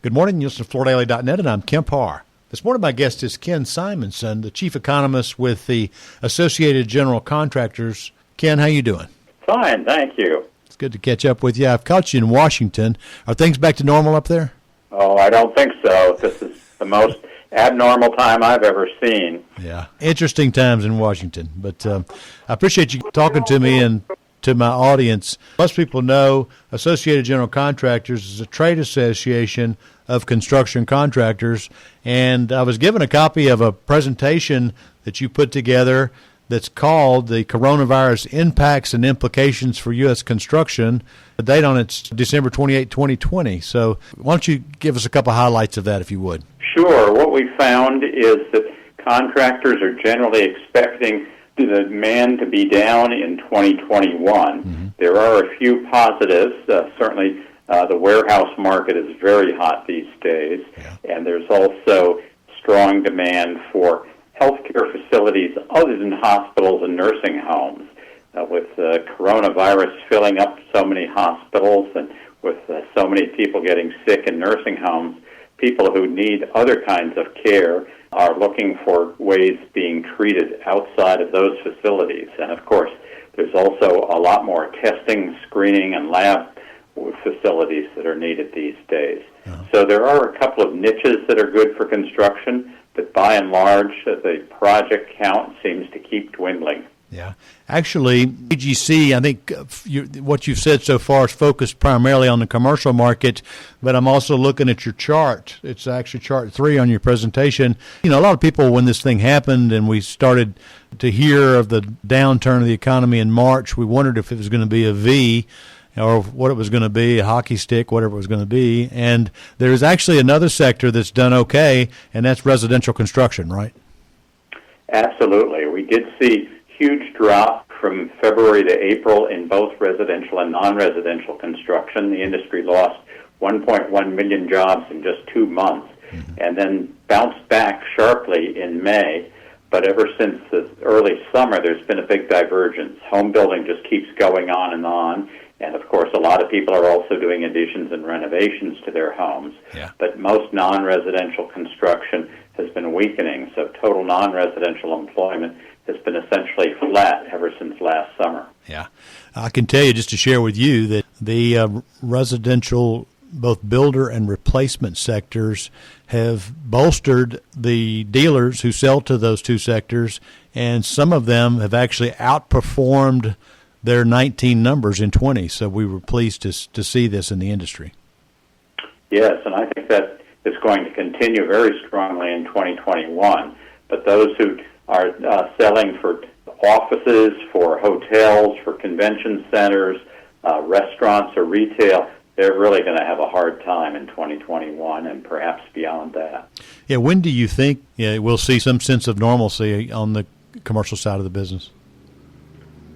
Good morning. You're listening to FloorDaily.net, and I'm Kemp Harr. This morning, my guest is Ken Simonson, the chief economist with the Associated General Contractors. Ken, how you doing? Fine, thank you. It's good to catch up with you. I've caught you in Washington. Are things back to normal up there? Oh, I don't think so. This is the most abnormal time I've ever seen. Yeah, interesting times in Washington. But I appreciate you talking to me and to my audience. Most people know Associated General Contractors is a trade association of construction contractors, and I was given a copy of a presentation that you put together that's called The Coronavirus Impacts and Implications for U.S. Construction. The date on it's December 28, 2020. So why don't you give us a couple highlights of that, if you would? Sure. What we found is that contractors are generally expecting the demand to be down in 2021. Mm-hmm. There are a few positives. Certainly, the warehouse market is very hot these days, and there's also strong demand for healthcare facilities other than hospitals and nursing homes. With coronavirus filling up so many hospitals and with so many people getting sick in nursing homes, people who need other kinds of care are looking for ways being treated outside of those facilities. And of course, there's also a lot more testing, screening, and lab facilities that are needed these days. Uh-huh. So there are a couple of niches that are good for construction, but by and large, the project count seems to keep dwindling. Yeah. Actually, AGC, I think what you've said so far is focused primarily on the commercial market, but I'm also looking at your chart. It's actually chart 3 on your presentation. You know, a lot of people, when this thing happened and we started to hear of the downturn of the economy in March, we wondered if it was going to be a V or what it was going to be, a hockey stick, whatever it was going to be. And there's actually another sector that's done okay, and that's residential construction, right? Absolutely. We did see huge drop from February to April in both residential and non-residential construction. The industry lost 1.1 million jobs in just 2 months, and then bounced back sharply in May. But ever since the early summer, there's been a big divergence. Home building just keeps going on, and of course, a lot of people are also doing additions and renovations to their homes. Yeah. But most non-residential construction has been weakening, so total non-residential employment has been essentially flat ever since last summer. Yeah. I can tell you, just to share with you, that the residential, both builder and replacement sectors, have bolstered the dealers who sell to those two sectors, and some of them have actually outperformed their 19 numbers in 20. So we were pleased to see this in the industry. Yes, and I think that is going to continue very strongly in 2021. But those who are selling for offices, for hotels, for convention centers, restaurants, or retail, they're really going to have a hard time in 2021 and perhaps beyond that. Yeah, when do you think we'll see some sense of normalcy on the commercial side of the business?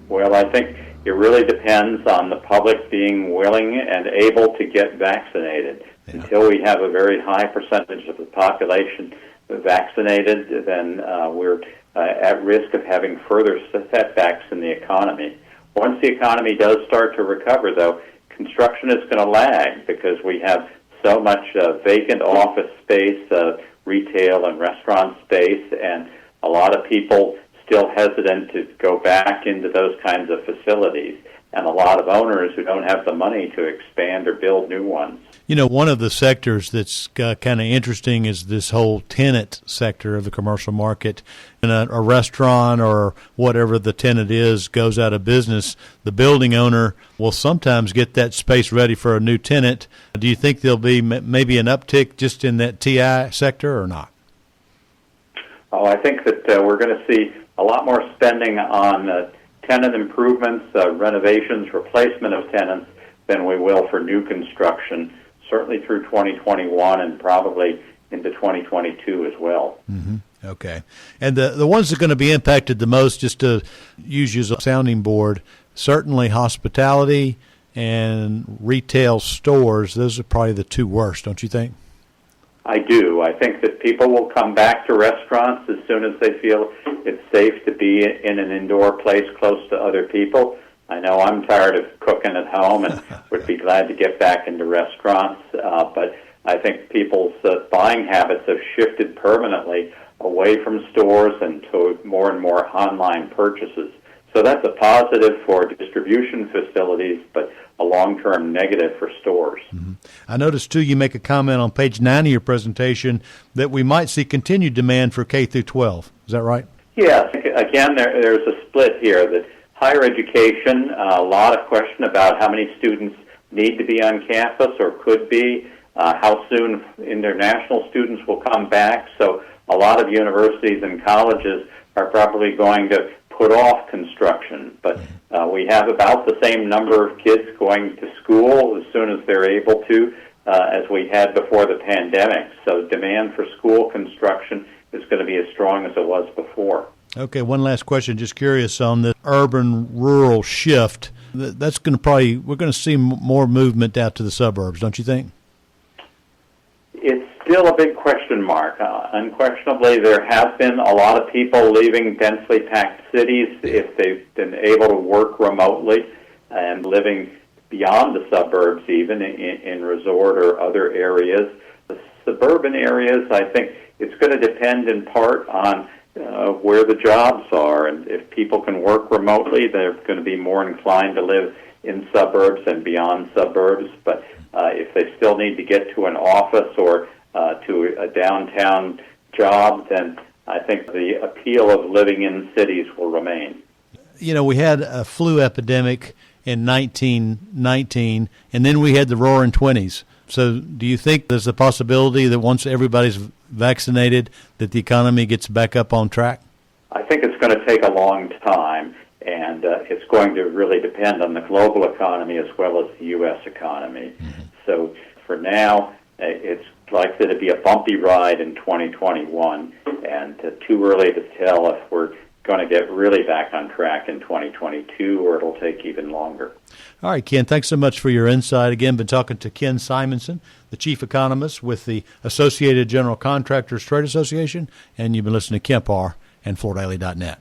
Well, I think it really depends on the public being willing and able to get vaccinated. Yeah. Until we have a very high percentage of the population vaccinated, then we're at risk of having further setbacks in the economy. Once the economy does start to recover, though, construction is going to lag because we have so much vacant office space, retail and restaurant space, and a lot of people still hesitant to go back into those kinds of facilities, and a lot of owners who don't have the money to expand or build new ones. You know, one of the sectors that's kind of interesting is this whole tenant sector of the commercial market. When a restaurant or whatever the tenant is goes out of business, the building owner will sometimes get that space ready for a new tenant. Do you think there'll be maybe an uptick just in that TI sector or not? Oh, I think that we're going to see a lot more spending on tenant improvements, renovations, replacement of tenants than we will for new construction, certainly through 2021 and probably into 2022 as well. Mm-hmm. Okay. And the ones that are going to be impacted the most, just to use you as a sounding board, certainly hospitality and retail stores, those are probably the two worst, don't you think? I do. I think that people will come back to restaurants as soon as they feel it's safe to be in an indoor place close to other people. I know I'm tired of cooking at home and would be glad to get back into restaurants, but I think people's buying habits have shifted permanently away from stores and to more and more online purchases. So that's a positive for distribution facilities, but a long-term negative for stores. Mm-hmm. I noticed, too, you make a comment on page 9 of your presentation that we might see continued demand for K through 12. Is that right? Yes. Again, there's a split here. That higher education, a lot of question about how many students need to be on campus or could be, how soon international students will come back. So a lot of universities and colleges are probably going to put off construction, but we have about the same number of kids going to school as soon as they're able to as we had before the pandemic. So demand for school construction is going to be as strong as it was before. Okay, one last question. Just curious on the urban-rural shift. That's going to we're going to see more movement out to the suburbs, don't you think? It's still a big question mark. Unquestionably, there have been a lot of people leaving densely packed cities if they've been able to work remotely and living beyond the suburbs, even in resort or other areas. The suburban areas, I think it's going to depend in part on where the jobs are. And if people can work remotely, they're going to be more inclined to live in suburbs and beyond suburbs. But if they still need to get to an office or to a downtown job, then I think the appeal of living in cities will remain. You know, we had a flu epidemic in 1919, and then we had the Roaring '20s. So do you think there's a possibility that once everybody's vaccinated that the economy gets back up on track? I think it's going to take a long time, and it's going to really depend on the global economy as well as the U.S. economy. Mm-hmm. So for now, it's likely to be a bumpy ride in 2021, and too early to tell if we're going to get really back on track in 2022, or it'll take even longer. All right, Ken, thanks so much for your insight. Again, been talking to Ken Simonson, the chief economist with the Associated General Contractors Trade Association, and you've been listening to Kemp Harr and FloorDaily.net.